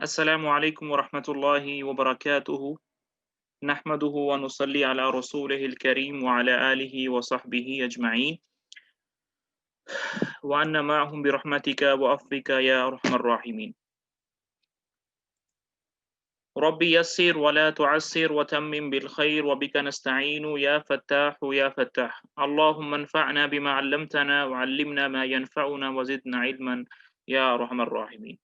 السلام عليكم ورحمة الله وبركاته. نحمده ونصلي على رسوله الكريم وعلى آله وصحبه أجمعين وعنا معهم برحمتك وعفوك يا أرحم الراحمين. ربي يسر ولا تعسر وتمم بالخير وبك نستعين يا فتاح يا فتاح. اللهم انفعنا بما علمتنا وعلمنا ما ينفعنا وزدنا علما يا أرحم الراحمين.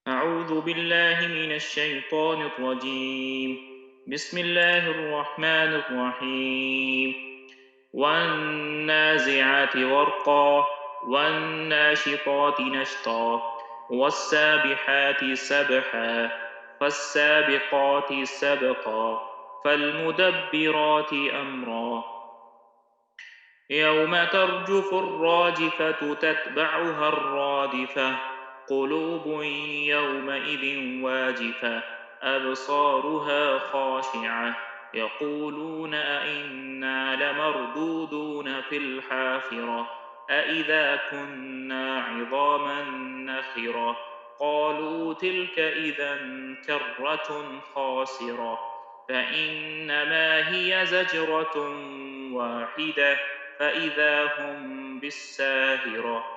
أعوذ بالله من الشيطان الرجيم. بسم الله الرحمن الرحيم. والنازعات غرقا والناشطات نشطا والسابحات سبحا فالسابقات سبقا فالمدبرات أمرا يوم ترجف الراجفة تتبعها الرادفة قلوب يومئذ واجفة أبصارها خاشعة يقولون أئنا لمردودون في الحافرة أئذا كنا عظاما نخرة قالوا تلك إذا كرة خاسرة فإنما هي زجرة واحدة فإذا هم بالساهرة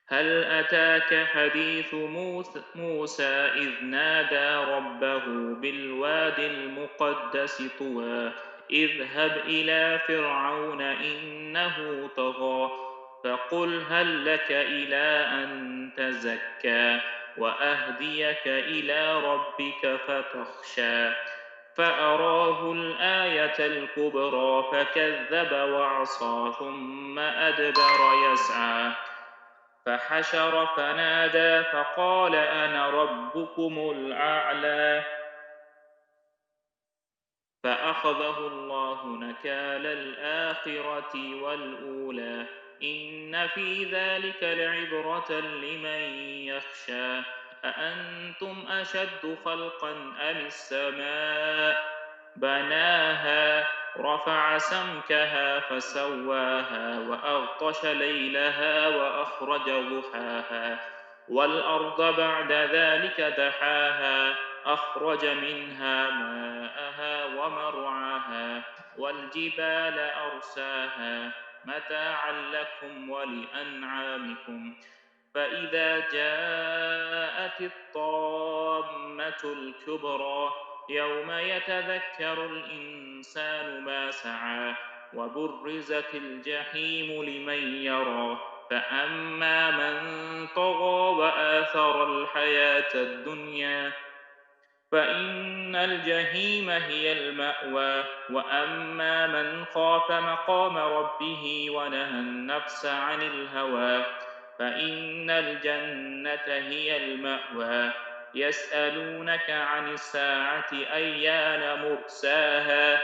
هل أتاك حديث موسى إذ نادى ربه بالواد المقدس طوى اذهب إلى فرعون إنه طغى فقل هل لك إلى أن تزكى وأهديك إلى ربك فتخشى فأراه الآية الكبرى فكذب وعصى ثم أدبر يسعى فحشر فنادى فقال أنا ربكم الأعلى فأخذه الله نكال الآخرة والأولى إن في ذلك لعبرة لمن يخشى أأنتم أشد خلقا أم السماء بناها رفع سمكها فسواها وأغطش ليلها وأخرج ضحاها والأرض بعد ذلك دحاها أخرج منها ماءها ومرعاها والجبال أرساها متاعا لكم ولأنعامكم فإذا جاءت الطامة الكبرى يوم يتذكر الإنسان ما سعى وبرزت الجحيم لمن يرى فأما من طغى وآثر الحياة الدنيا فإن الجحيم هي المأوى وأما من خاف مقام ربه ونهى النفس عن الهوى فإن الجنة هي المأوى يسألونك عن الساعة أيان مرساها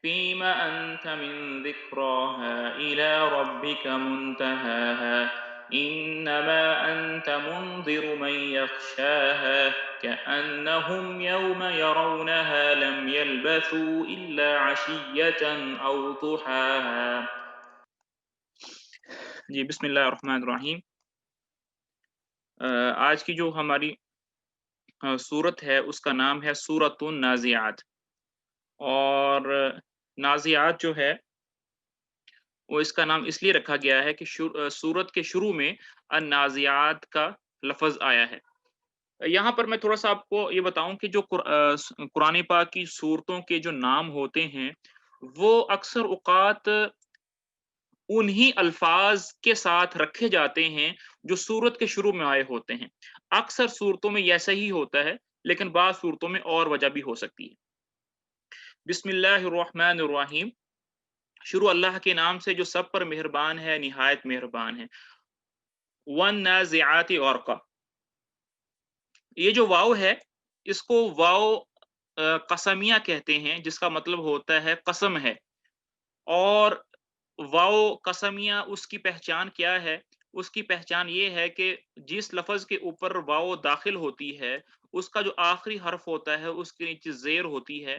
فيم أنت من ذكراها إلى ربك منتهاها إنما أنت منذر من يخشاها كأنهم يوم يرونها لم يلبثوا إلا عشية أو ضحاها جی بسم اللہ الرحمن الرحیم. آج کی جو ہماری سورت ہے اس کا نام ہے سورۃ النازعات. اور نازعات جو ہے وہ اس کا نام اس لیے رکھا گیا ہے کہ سورت کے شروع میں النازعات کا لفظ آیا ہے. یہاں پر میں تھوڑا سا آپ کو یہ بتاؤں کہ جو قرآن پاک کی سورتوں کے جو نام ہوتے ہیں وہ اکثر اوقات انہی الفاظ کے ساتھ رکھے جاتے ہیں جو سورت کے شروع میں آئے ہوتے ہیں. اکثر صورتوں میں ایسا ہی ہوتا ہے لیکن بعض صورتوں میں اور وجہ بھی ہو سکتی ہے. بسم اللہ الرحمن الرحیم. شروع اللہ کے نام سے جو سب پر مہربان ہے نہایت مہربان ہے. والنازعات غرقا. یہ جو واو ہے اس کو واو قسمیہ کہتے ہیں جس کا مطلب ہوتا ہے قسم ہے. اور واو قسمیہ اس کی پہچان کیا ہے؟ اس کی پہچان یہ ہے کہ جس لفظ کے اوپر واو داخل ہوتی ہے اس کا جو آخری حرف ہوتا ہے اس کے نیچے زیر ہوتی ہے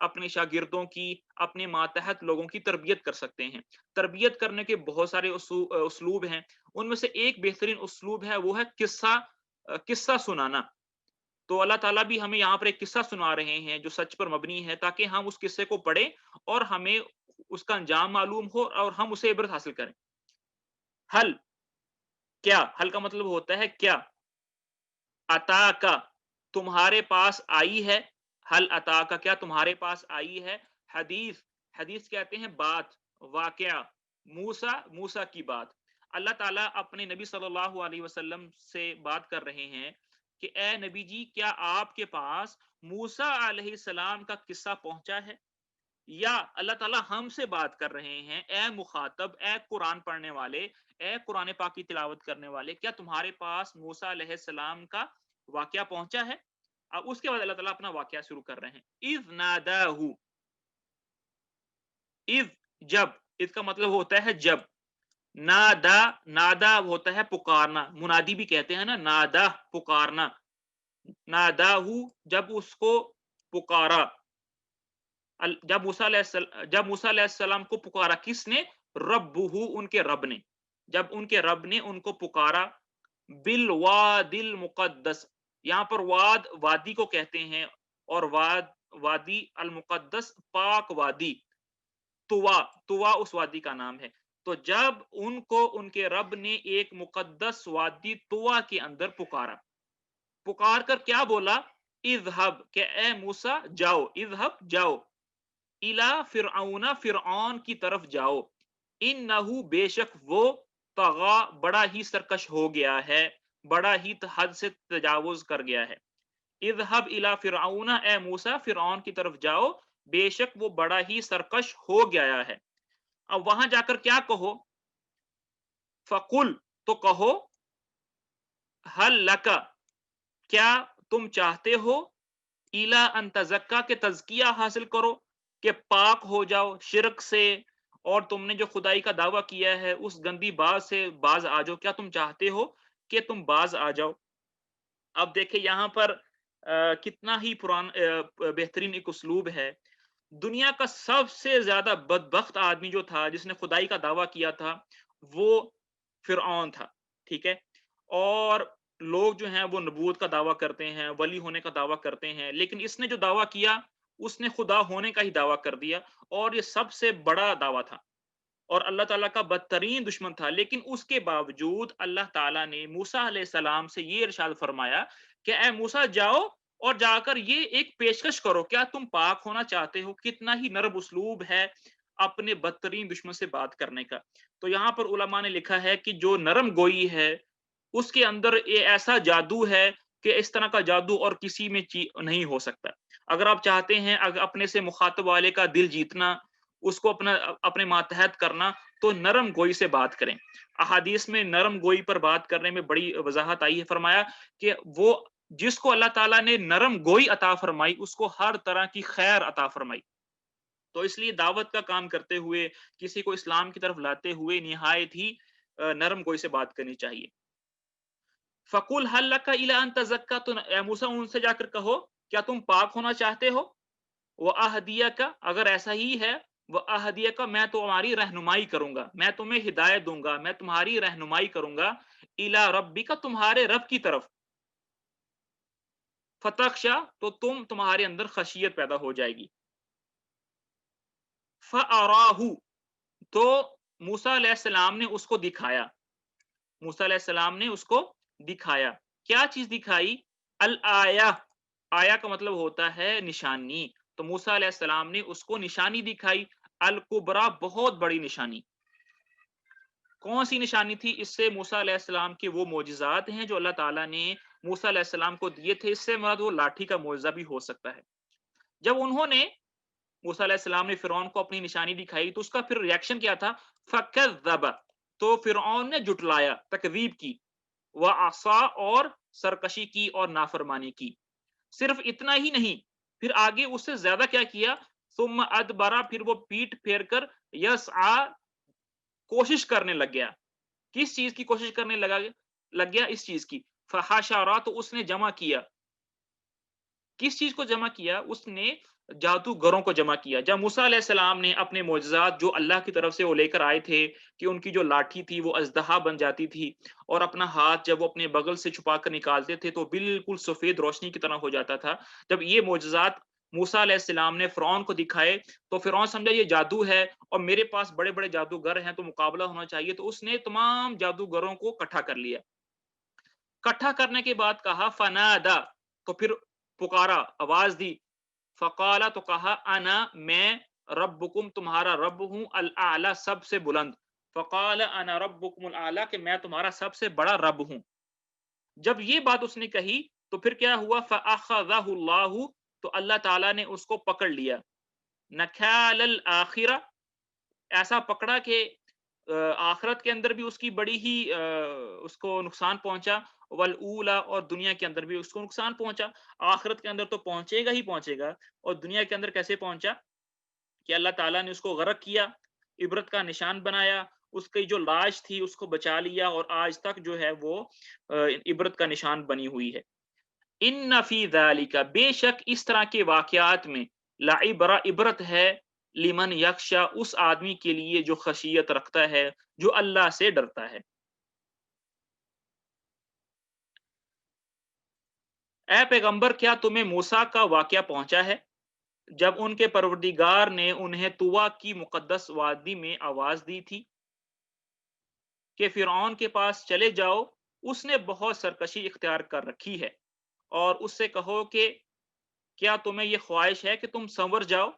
اپنے شاگردوں کی، اپنے ماتحت لوگوں کی تربیت کر سکتے ہیں۔ تربیت کرنے کے بہت سارے اسلوب ہیں، ان میں سے ایک بہترین اسلوب ہے، وہ ہے قصہ سنانا۔ تو اللہ تعالیٰ بھی ہمیں یہاں پر ایک قصہ سنا رہے ہیں جو سچ پر مبنی ہے، تاکہ ہم اس قصے کو پڑھیں اور ہمیں اس کا انجام معلوم ہو اور ہم اسے عبرت حاصل کریں۔ حل، کیا؟ حل کا مطلب ہوتا ہے کیا؟ عطا کا، تمہارے پاس آئی ہے۔ حل عطا کا، کیا تمہارے پاس آئی ہے؟ حدیث، حدیث کہتے ہیں بات، واقعہ، موسیٰ کی بات۔ اللہ تعالیٰ اپنے نبی صلی اللہ علیہ وسلم سے بات کر رہے ہیں کہ اے نبی جی، کیا آپ کے پاس موسیٰ علیہ السلام کا قصہ پہنچا ہے؟ یا اللہ تعالیٰ ہم سے بات کر رہے ہیں، اے مخاطب، اے قرآن پڑھنے والے، اے قرآن پاک کی تلاوت کرنے والے، کیا تمہارے پاس موسیٰ علیہ السلام کا واقعہ پہنچا ہے؟ اب اس کے بعد اللہ تعالیٰ اپنا واقعہ شروع کر رہے ہیں۔ اذ ناداہ، اذ، جب، اذ کا مطلب ہوتا ہے جب، نادا، نادا ہوتا ہے پکارنا، منادی بھی کہتے ہیں نا، نادا پکارنا، ناداہ جب اس کو پکارا، جب موسیٰ علیہ السلام کو پکارا، کس نے؟ ربہ، ان کے رب نے، جب ان کے رب نے ان کو پکارا، بالواد المقدس، یہاں پر واد وادی کو کہتے ہیں، اور وادی المقدس پاک وادی، طوا اس وادی کا نام ہے۔ تو جب ان کو ان کے رب نے ایک مقدس وادی طوا کے اندر پکارا، پکار کر کیا بولا؟ اذهب، کہ اے موسیٰ جاؤ، اذهب جاؤ، الا فرعون، فرعون کی طرف جاؤ، انہو بے شک وہ، طغا بڑا ہی سرکش ہو گیا ہے، بڑا ہی حد سے تجاوز کر گیا ہے۔ اذهب الى فرعون، اے موسیٰ فرعون کی طرف جاؤ، بے شک وہ بڑا ہی سرکش ہو گیا ہے۔ اب وہاں جا کر کیا کہو؟ فقل، تو کہو، حل لکا، کیا تم چاہتے ہو، الا ان تزکا، کہ تزکیہ حاصل کرو، کہ پاک ہو جاؤ شرک سے، اور تم نے جو خدائی کا دعویٰ کیا ہے اس گندی بات سے باز آ جاؤ، کیا تم چاہتے ہو کہ تم باز آ جاؤ؟ اب دیکھیں یہاں پر کتنا ہی بہترین ایک اسلوب ہے۔ دنیا کا سب سے زیادہ بدبخت آدمی جو تھا، جس نے خدائی کا دعویٰ کیا تھا، وہ فرعون تھا، ٹھیک ہے؟ اور لوگ جو ہیں وہ نبوت کا دعویٰ کرتے ہیں، ولی ہونے کا دعویٰ کرتے ہیں، لیکن اس نے جو دعویٰ کیا، اس نے خدا ہونے کا ہی دعویٰ کر دیا، اور یہ سب سے بڑا دعویٰ تھا، اور اللہ تعالیٰ کا بدترین دشمن تھا۔ لیکن اس کے باوجود اللہ تعالیٰ نے موسیٰ علیہ السلام سے یہ ارشاد فرمایا کہ اے موسیٰ جاؤ اور جا کر یہ ایک پیشکش کرو، کیا تم پاک ہونا چاہتے ہو؟ کتنا ہی نرم اسلوب ہے اپنے بدترین دشمن سے بات کرنے کا۔ تو یہاں پر علماء نے لکھا ہے کہ جو نرم گوئی ہے اس کے اندر یہ ایسا جادو ہے کہ اس طرح کا جادو اور کسی میں نہیں ہو سکتا۔ اگر آپ چاہتے ہیں اپنے سے مخاطب والے کا دل جیتنا، اس کو اپنے ماتحت کرنا، تو نرم گوئی سے بات کریں۔ احادیث میں نرم گوئی پر بات کرنے میں بڑی وضاحت آئی ہے، فرمایا کہ وہ جس کو اللہ تعالیٰ نے نرم گوئی عطا فرمائی، اس کو ہر طرح کی خیر عطا فرمائی۔ تو اس لیے دعوت کا کام کرتے ہوئے، کسی کو اسلام کی طرف لاتے ہوئے نہایت ہی نرم گوئی سے بات کرنی چاہیے۔ فَقُلْ هَلْ لَكَ إِلَىٰ أَن تَزَكَّىٰ، تو اے موسیٰ ان سے جا کر کہو کیا تم پاک ہونا چاہتے ہو؟ وَأَهْدِيَكَ، اگر ایسا ہی ہے، وَأَهْدِيَكَ، میں تمہاری رہنمائی کروں گا، میں تمہیں ہدایت دوں گا، میں تمہاری رہنمائی کروں گا، إِلَىٰ رَبِّكَ، تمہارے رب کی طرف، فَتَخْشَىٰ، تو تمہارے اندر خشیت پیدا ہو جائے گی۔ فَأَرَاهُ، تو موسیٰ علیہ السلام نے اس کو دکھایا، موسیٰ علیہ السلام نے اس کو دکھایا، کیا چیز دکھائی؟ الآیہ، آیا کا مطلب ہوتا ہے نشانی، تو موسیٰ علیہ السلام نے اس کو نشانی دکھائی، الکبریٰ، بہت بڑی نشانی۔ کون سی نشانی تھی؟ اس سے موسیٰ علیہ السلام کے وہ معجزات ہیں جو اللہ تعالیٰ نے موسیٰ علیہ السلام کو دیے تھے، اس سے مراد وہ لاٹھی کا معجزہ بھی ہو سکتا ہے۔ جب انہوں نے، موسیٰ علیہ السلام نے فرعون کو اپنی نشانی دکھائی، تو اس کا پھر ریاکشن کیا تھا؟ فَكَذَّبَ، تو فرعون نے جھٹلایا، تکذیب کی، وَعَصَىٰ، اور سرکشی کی اور نافرمانی کی۔ صرف اتنا ہی نہیں، پھر آگے اس سے زیادہ کیا کیا؟ ثُمَّ أَدْبَرَ، پھر وہ پیٹ پھیر کر، يَسْعَىٰ، کوشش کرنے لگ گیا۔ کس چیز کی کوشش کرنے لگ گیا؟ اس چیز کی۔ فَحَشَرَ، تو اس نے جمع کیا۔ کس چیز کو جمع کیا؟ اس نے جادوگروں کو جمع کیا. جب موسیٰ علیہ السلام نے اپنے معجزات جو اللہ کی طرف سے وہ لے کر آئے تھے کہ ان کی جو لاٹھی تھی وہ اژدہا بن جاتی تھی، اور اپنا ہاتھ جب وہ اپنے بغل سے چھپا کر نکالتے تھے تو بالکل سفید روشنی کی طرح ہو جاتا تھا. جب یہ معجزات موسیٰ علیہ السلام نے فرعون کو دکھائے تو فرعون سمجھا یہ جادو ہے اور میرے پاس بڑے بڑے جادوگر ہیں تو مقابلہ ہونا چاہیے، تو اس نے تمام جادوگروں کو اکٹھا کر لیا. اکٹھا کرنے کے بعد کہا فنادا، تو پھر پکارا، آواز دی. فقالا، تو کہا انا میں، ربکم تمہارا رب ہوں، الاعلی سب سے بلند. فقال انا ربکم الاعلی کہ میں تمہارا سب سے بڑا رب ہوں. جب یہ بات اس نے کہی تو پھر کیا ہوا؟ فاخذہ اللہ، تو اللہ تعالیٰ نے اس کو پکڑ لیا. نکال الاخرہ، ایسا پکڑا کہ آخرت کے اندر بھی اس کی بڑی ہی اس کو نقصان پہنچا، والاولا، اور دنیا کے اندر بھی اس کو نقصان پہنچا. آخرت کے اندر تو پہنچے گا ہی پہنچے گا، اور دنیا کے اندر کیسے پہنچا کہ اللہ تعالیٰ نے اس کو غرق کیا، عبرت کا نشان بنایا، اس کی جو لاش تھی اس کو بچا لیا، اور آج تک جو ہے وہ عبرت کا نشان بنی ہوئی ہے. ان فی ذالک، بے شک اس طرح کے واقعات میں، لعبرہ، عبرت ہے، لمن یخشا، اس آدمی کے لیے جو خشیت رکھتا ہے، جو اللہ سے ڈرتا ہے. اے پیغمبر، کیا تمہیں موسیٰ کا واقعہ پہنچا ہے جب ان کے پروردگار نے انہیں طویٰ کی مقدس وادی میں آواز دی تھی کہ فرعون کے پاس چلے جاؤ، اس نے بہت سرکشی اختیار کر رکھی ہے، اور اس سے کہو کہ کیا تمہیں یہ خواہش ہے کہ تم سنور جاؤ،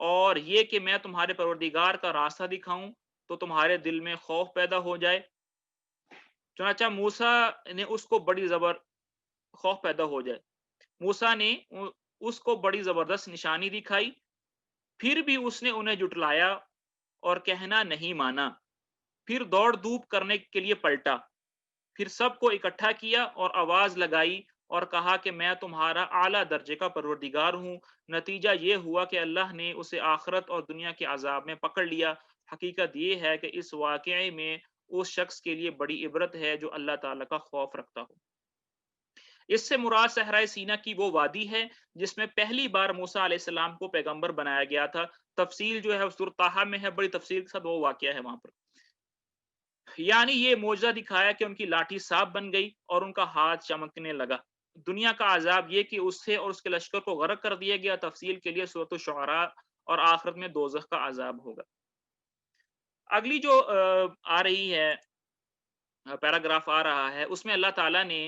اور یہ کہ میں تمہارے پروردگار کا راستہ دکھاؤں تو تمہارے دل میں خوف پیدا ہو جائے. چنانچہ موسیٰ نے اس کو بڑی خوف پیدا ہو جائے. موسیٰ نے اس کو بڑی زبردست نشانی دکھائی، پھر بھی اس نے انہیں جٹلایا اور کہنا نہیں مانا. پھر دوڑ دھوپ کرنے کے لیے پلٹا، پھر سب کو اکٹھا کیا اور آواز لگائی اور کہا کہ میں تمہارا اعلیٰ درجے کا پروردگار ہوں. نتیجہ یہ ہوا کہ اللہ نے اسے آخرت اور دنیا کے عذاب میں پکڑ لیا. حقیقت یہ ہے کہ اس واقعے میں اس شخص کے لیے بڑی عبرت ہے جو اللہ تعالیٰ کا خوف رکھتا ہو. اس سے مراد صحرائے سینا کی وہ وادی ہے جس میں پہلی بار موسیٰ علیہ السلام کو پیغمبر بنایا گیا تھا. تفصیل جو ہے سورۃ طٰہٰ میں ہے، بڑی تفصیل کے ساتھ وہ واقعہ ہے وہاں پر. یعنی یہ معجزہ دکھایا کہ ان کی لاٹھی صاف بن گئی اور ان کا ہاتھ چمکنے لگا. دنیا کا عذاب یہ کہ اس سے اور اس کے لشکر کو غرق کر دیا گیا. تفصیل کے لیے سورۃ الشعراء، اور آخرت میں دوزخ کا عذاب ہوگا. اگلی جو آ رہی ہے پیراگراف آ رہا ہے، اس میں اللہ تعالیٰ نے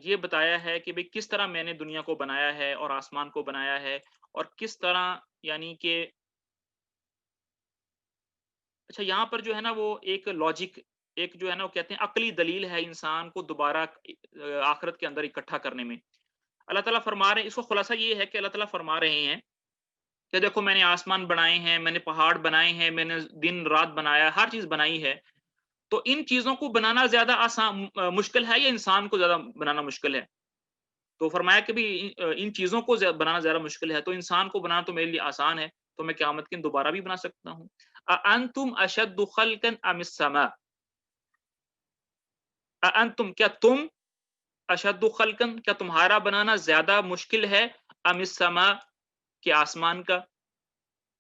یہ بتایا ہے کہ کس طرح میں نے دنیا کو بنایا ہے اور آسمان کو بنایا ہے، اور کس طرح، یعنی کہ اچھا یہاں پر جو ہے نا وہ ایک لاجک، ایک جو ہے نا وہ کہتے ہیں عقلی دلیل ہے انسان کو دوبارہ آخرت کے اندر اکٹھا کرنے میں. اللہ تعالیٰ فرما رہے ہیں، اس کو خلاصہ یہ ہے کہ اللہ تعالیٰ فرما رہے ہیں کہ دیکھو میں نے آسمان بنائے ہیں، میں نے پہاڑ بنائے ہیں، میں نے دن رات بنایا، ہر چیز بنائی ہے. تو ان چیزوں کو بنانا زیادہ آسان مشکل ہے یا انسان کو زیادہ بنانا مشکل ہے؟ تو فرمایا کہ بھی ان چیزوں کو بنانا زیادہ مشکل ہے، تو انسان کو بنانا تو میرے لیے آسان ہے، تو میں قیامت کے دن دوبارہ بھی بنا سکتا ہوں. اَأَنْتُمْ أَشَدُّ خَلْقًا أَمِ السَّمَاءُ، اَأَنْتُمْ، کیا تم، اشد خلقًا، کیا تمہارا بنانا زیادہ مشکل ہے، ام السماء، کہ آسمان کا.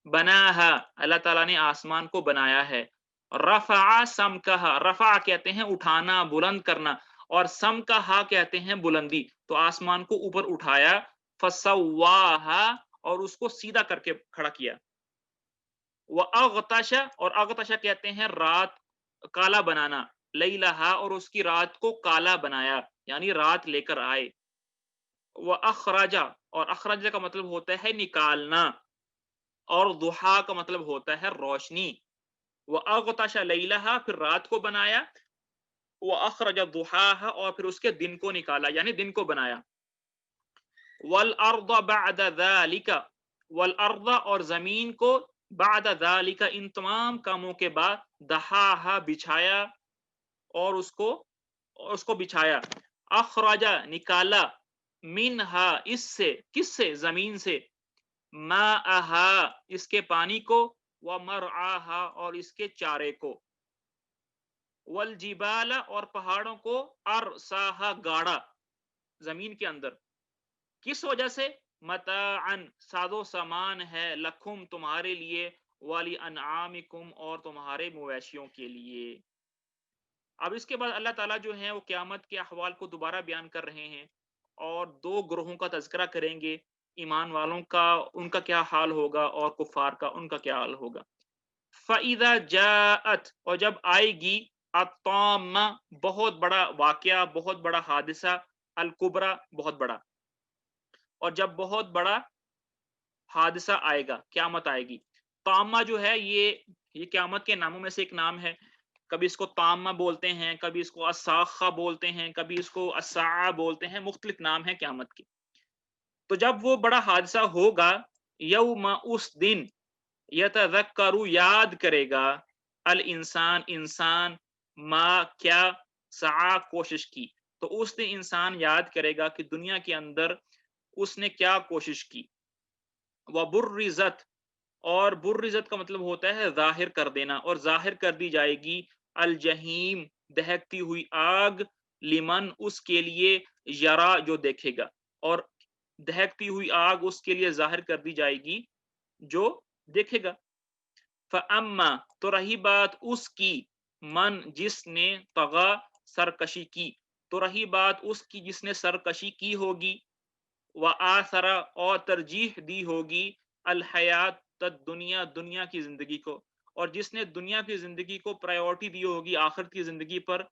بناہا، اللہ تعالیٰ نے آسمان کو بنایا ہے. رفع سمکہا، رفع کہتے ہیں اٹھانا، بلند کرنا، اور سمکہا کہتے ہیں بلندی. تو آسمان کو اوپر اٹھایا، فسواہا، اور اس کو سیدھا کر کے کھڑا کیا. واغطش، اور اغطش کہتے ہیں رات کالا بنانا، لیلہا، اور اس کی رات کو کالا بنایا، یعنی رات لے کر آئے. واخرج، اور اخرج کا مطلب ہوتا ہے نکالنا، اور ضحا کا مطلب ہوتا ہے روشنی. واغطش لیلہا، پھر رات کو بنایا، واخرج ضحاہا، اور پھر اس کے دن کو نکالا، یعنی دن کو بنایا. والارض بعد ذلك، والارض، اور زمین کو، بعد ذلك، ان تمام کاموں کے بعد، دحاہا، بچھایا، اور اس کو بچھایا. اخرج، نکالا، منہا، اس سے، کس سے، زمین سے، ماءہا، اس کے پانی کو، ومرعاہا، اور اس کے چارے کو. والجبال، اور پہاڑوں کو، ارساہا، گاڑا زمین کے اندر. کس وجہ سے؟ متاعن سادو سامان ہے، لکھم تمہارے لیے، والی انعامکم اور تمہارے مویشیوں کے لیے۔ اب اس کے بعد اللہ تعالیٰ جو ہیں وہ قیامت کے احوال کو دوبارہ بیان کر رہے ہیں، اور دو گروہوں کا تذکرہ کریں گے، ایمان والوں کا ان کا کیا حال ہوگا، اور کفار کا ان کا کیا حال ہوگا۔ فَإِذَا جَاءَتْ اور جب آئے گی، الطامہ بہت بڑا واقعہ، بہت بڑا حادثہ، الکبرا بہت بڑا، اور جب بہت بڑا حادثہ آئے گا، قیامت آئے گی۔ طامہ جو ہے یہ قیامت کے ناموں میں سے ایک نام ہے، کبھی اس کو طامہ بولتے ہیں، کبھی اس کو الصاخہ بولتے ہیں، کبھی اس کو الساعہ بولتے ہیں، مختلف نام ہیں قیامت کے۔ تو جب وہ بڑا حادثہ ہوگا، یوم اس دن، یتذکر یاد کرے گا، الانسان انسان، ما کیا، سعی کوشش کی، تو اس دن انسان یاد کرے گا کہ دنیا کے اندر اس نے کیا کوشش کی۔ وبرزت اور برزت کا مطلب ہوتا ہے ظاہر کر دینا، اور ظاہر کر دی جائے گی الجحیم دہکتی ہوئی آگ، لمن اس کے لیے، یرا جو دیکھے گا، اور دہکتی ہوئی آگ اس کے لیے ظاہر کر دی جائے گی جو دیکھے گا۔ فاما تو رہی بات اس کی، من جس نے، طغا سرکشی کی، تو رہی بات اس کی جس نے سرکشی کی ہوگی، وآثر اور ترجیح دی ہوگی، الحیات دنیا دنیا کی زندگی کو، اور جس نے دنیا کی زندگی کو پرائیورٹی دی ہوگی آخرت کی زندگی پر،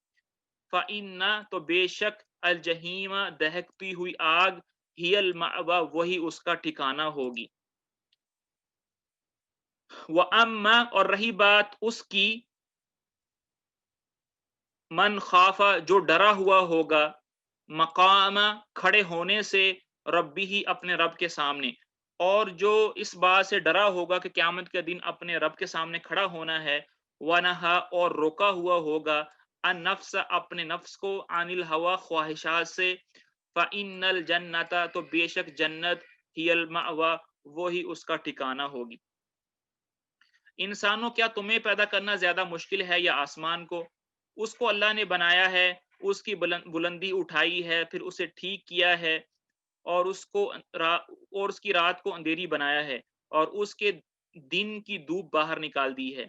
فإن تو بے شک، الجحیم دہکتی ہوئی آگ، ہی المأوی وہی اس کا ٹھکانہ ہوگی۔ وَأَمَّا اور رہی بات اس کی، من خافا جو ڈرا ہوا ہوگا، مقام کھڑے ہونے سے، ربی ہی اپنے رب کے سامنے، اور جو اس بات سے ڈرا ہوگا کہ قیامت کے دن اپنے رب کے سامنے کھڑا ہونا ہے، ونہا اور روکا ہوا ہوگا، النفس اپنے نفس کو، عن الہوا خواہشات سے، فإن الجنت تو بے شک جنت، ہی المأوی وہی اس کا ٹھکانہ ہوگی۔ انسانوں کیا تمہیں پیدا کرنا زیادہ مشکل ہے یا آسمان کو؟ اس کو اللہ نے بنایا ہے، اس کی بلندی اٹھائی ہے، پھر اسے ٹھیک کیا ہے، اور اس کی رات کو اندھیری بنایا ہے، اور اس کے دن کی دھوپ باہر نکال دی ہے،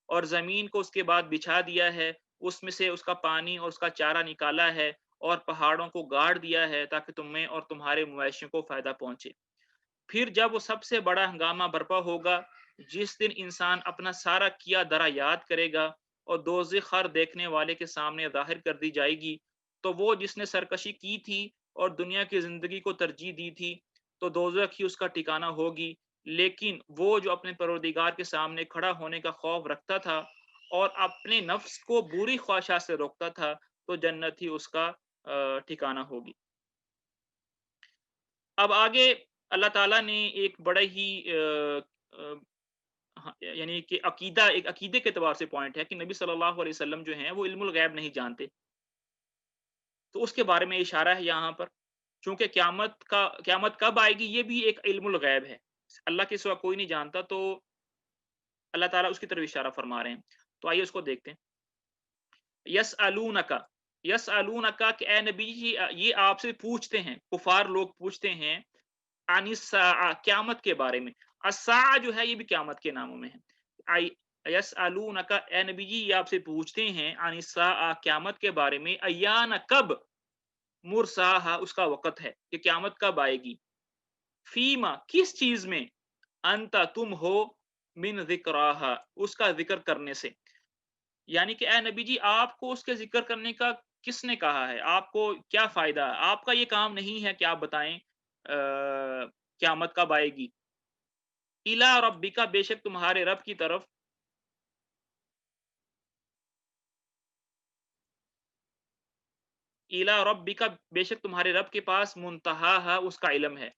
اور زمین کو اس کے بعد بچھا دیا ہے، اس میں سے اس کا پانی اور اس کا چارہ نکالا ہے، اور پہاڑوں کو گاڑ دیا ہے تاکہ تمہیں اور تمہارے مویشیوں کو فائدہ پہنچے۔ پھر جب وہ سب سے بڑا ہنگامہ برپا ہوگا، جس دن انسان اپنا سارا کیا درا یاد کرے گا، اور دوزخ ہر دیکھنے والے کے سامنے ظاہر کر دی جائے گی، تو وہ جس نے سرکشی کی تھی اور دنیا کی زندگی کو ترجیح دی تھی، تو دوزخ ہی اس کا ٹھکانہ ہوگی۔ لیکن وہ جو اپنے پروردگار کے سامنے کھڑا ہونے کا خوف رکھتا تھا، اور اپنے نفس کو بری خواہشات سے روکتا تھا، تو جنت ہی اس کا ٹھکانہ ہوگی۔ اب آگے اللہ تعالیٰ نے ایک بڑا ہی یعنی کہ ایک عقیدے کے اعتبار سے پوائنٹ ہے کہ نبی صلی اللہ علیہ وسلم جو ہیں وہ علم الغیب نہیں جانتے، تو اس کے بارے میں اشارہ ہے یہاں پر، چونکہ قیامت کب آئے گی یہ بھی ایک علم الغیب ہے، اللہ کے سوا کوئی نہیں جانتا، تو اللہ تعالیٰ اس کی طرف اشارہ فرما رہے ہیں۔ تو آئیے اس کو دیکھتے ہیں۔ یسألونک کہ اے نبی جی یہ آپ سے پوچھتے ہیں، کفار لوگ پوچھتے ہیں، عن الساعہ قیامت کے بارے میں۔ الساعہ جو ہے یہ بھی قیامت کے ناموں میں ہے۔ یسألونک اے نبی جی یہ آپ سے پوچھتے ہیں، عن الساعہ قیامت کے بارے میں، ایان کب، مرساہا اس کا وقت ہے کہ قیامت کب آئے گی، فیما کس چیز میں، انت تم ہو، من ذکراہا اس کا ذکر کرنے سے، یعنی کہ اے نبی جی آپ کو اس کے ذکر کرنے کا کس نے کہا ہے، آپ کو کیا فائدہ ہے، آپ کا یہ کام نہیں ہے کہ آپ بتائیں قیامت کب آئے گی۔ الی ربک بے شک تمہارے رب کی طرف، الی ربک بے شک تمہارے رب کے پاس، منتہا اس کا علم ہے،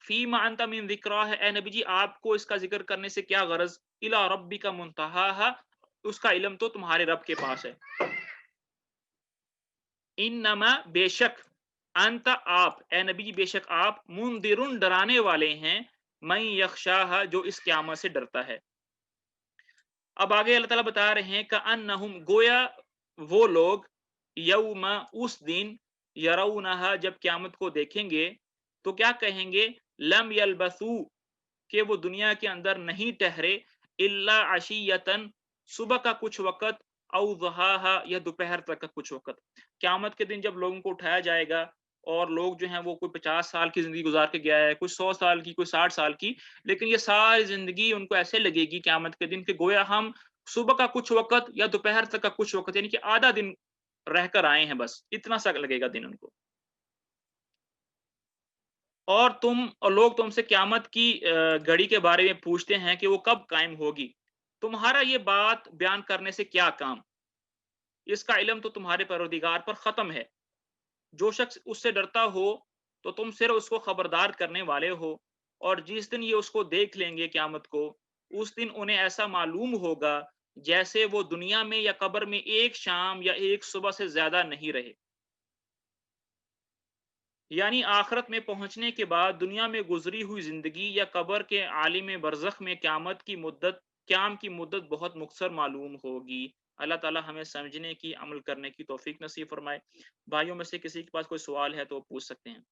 فیما انت من ذکراہ اے نبی جی آپ کو اس کا ذکر کرنے سے کیا غرض، الی ربک منتہا اس کا علم تو تمہارے رب کے پاس ہے۔ انما بے شک، انت آپ اے نبی بے شک آپ، منذرن ڈرانے والے ہیں، من یخشاہا جو اس قیامت سے ڈرتا ہے۔ اب آگے اللہ تعالیٰ بتا رہے ہیں کأنہم گویا وہ لوگ، یوم اس دن، یرونہا جب قیامت کو دیکھیں گے تو کیا کہیں گے، لم یلبثو کہ وہ دنیا کے اندر نہیں ٹھہرے، الا عشیتن صبح کا کچھ وقت، او ضحاہا یا دوپہر تک کا کچھ وقت۔ قیامت کے دن جب لوگوں کو اٹھایا جائے گا اور لوگ جو ہیں وہ کوئی 50 سال کی زندگی گزار کے گیا ہے، کوئی 100 سال کی، کوئی 60 سال کی، لیکن یہ ساری زندگی ان کو ایسے لگے گی قیامت کے دن کہ گویا ہم صبح کا کچھ وقت یا دوپہر تک کا کچھ وقت، یعنی کہ آدھا دن رہ کر آئے ہیں، بس اتنا سا لگے گا دن ان کو۔ اور لوگ تم سے قیامت کی گھڑی کے بارے میں پوچھتے ہیں کہ وہ کب قائم ہوگی، تمہارا یہ بات بیان کرنے سے کیا کام، اس کا علم تو تمہارے پروردگار پر ختم ہے۔ جو شخص اس سے ڈرتا ہو تو تم صرف اس کو خبردار کرنے والے ہو، اور جس دن یہ اس کو دیکھ لیں گے قیامت کو، اس دن انہیں ایسا معلوم ہوگا جیسے وہ دنیا میں یا قبر میں ایک شام یا ایک صبح سے زیادہ نہیں رہے۔ یعنی آخرت میں پہنچنے کے بعد دنیا میں گزری ہوئی زندگی یا قبر کے عالم برزخ میں قیام کی مدت بہت مختصر معلوم ہوگی۔ اللہ تعالی ہمیں سمجھنے کی، عمل کرنے کی توفیق نصیب فرمائے۔ بھائیوں میں سے کسی کے پاس کوئی سوال ہے تو وہ پوچھ سکتے ہیں۔